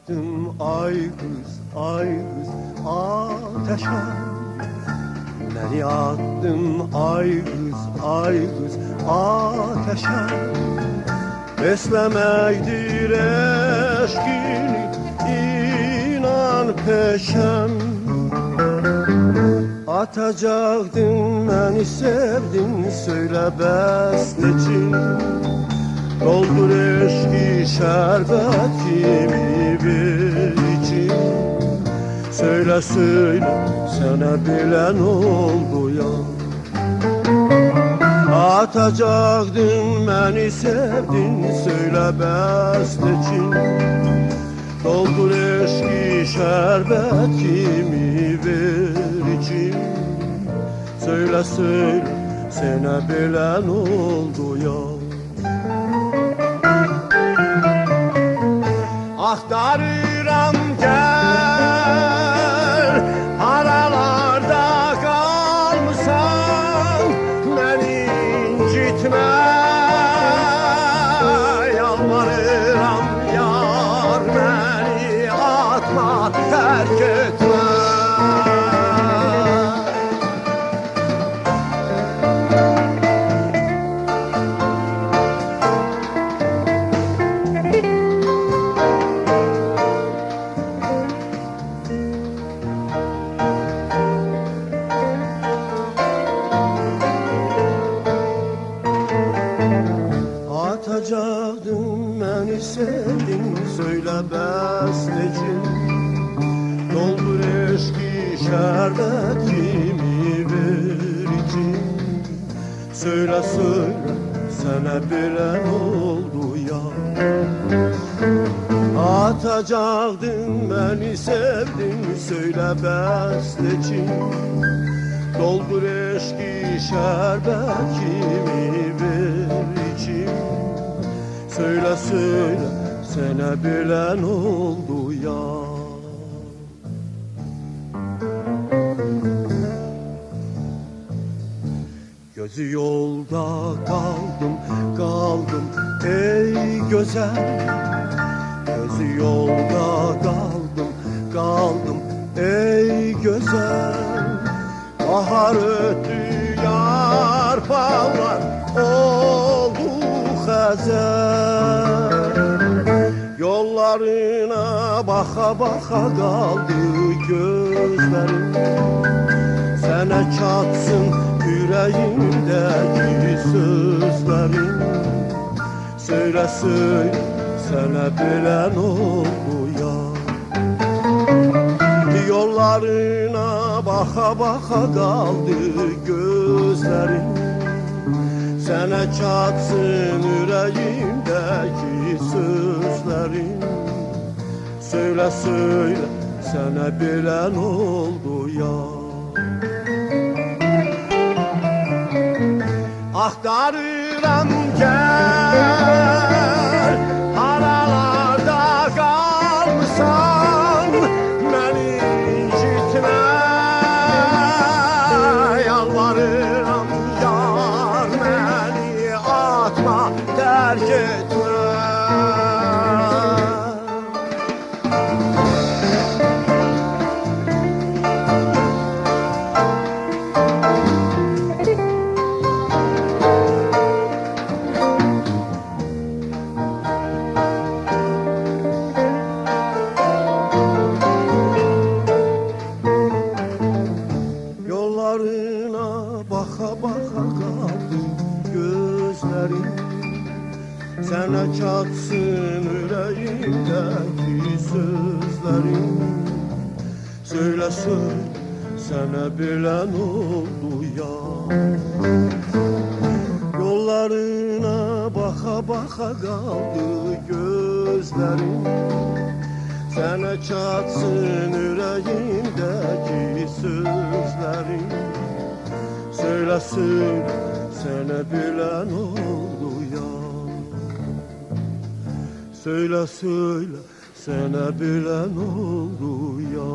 attım ay kız ateşe. Beni attım ay kız ateşe. Beslemekdir eşkini inan peşem. Atacaktın beni sevdin söyle besteci. Doldur eşki şerbetimi bir için. Söyle sana bilen oldu ya. Atacaktın beni sevdin söyle besteci. Doldur eşki şerbetimi bir için. Söyle sana bilen oldu ya. Aktarıram gel, aralarda kalmışsan beni incitme. Yalvarıram yar beni atma, terk etme. Atacaktın beni sevdin söyle besteci. Doldur eşki şerbetimi bir için. Söyle sana bilen oldu ya. Atacaktın beni sevdin söyle besteci. Doldur eşki şerbetimi bir için. Söyle sana bilen oldu ya. Gözü yolda kaldım ey güzel. Gözü yolda kaldım ey güzel. Bahar öttü yar bağlar oldu hazer. Yollarına baka kaldı gözlerim. Sana çatsın yüreğimdeki sözlerim. Söyle sana bilen oldu ya. Yollarına baka kaldı gözlerim. Sana çatsın yüreğimdeki sözlerim. Söyle sana bilen oldu ya. Aktarıram gel, aralarda kalmışsan beni incitme. Yalvarıram yar beni atma, terk etme. Yollarına baka kaldı gözlerim. Sana çatsın yüreğimdeki sözlerim. Söyle sana bilen oldu ya. Yollarına baka kaldı gözlerim. Sana çatsın yüreğimdeki sözlerim. Söyle sana bilen oldu ya. Söyle sana bilen oldu ya.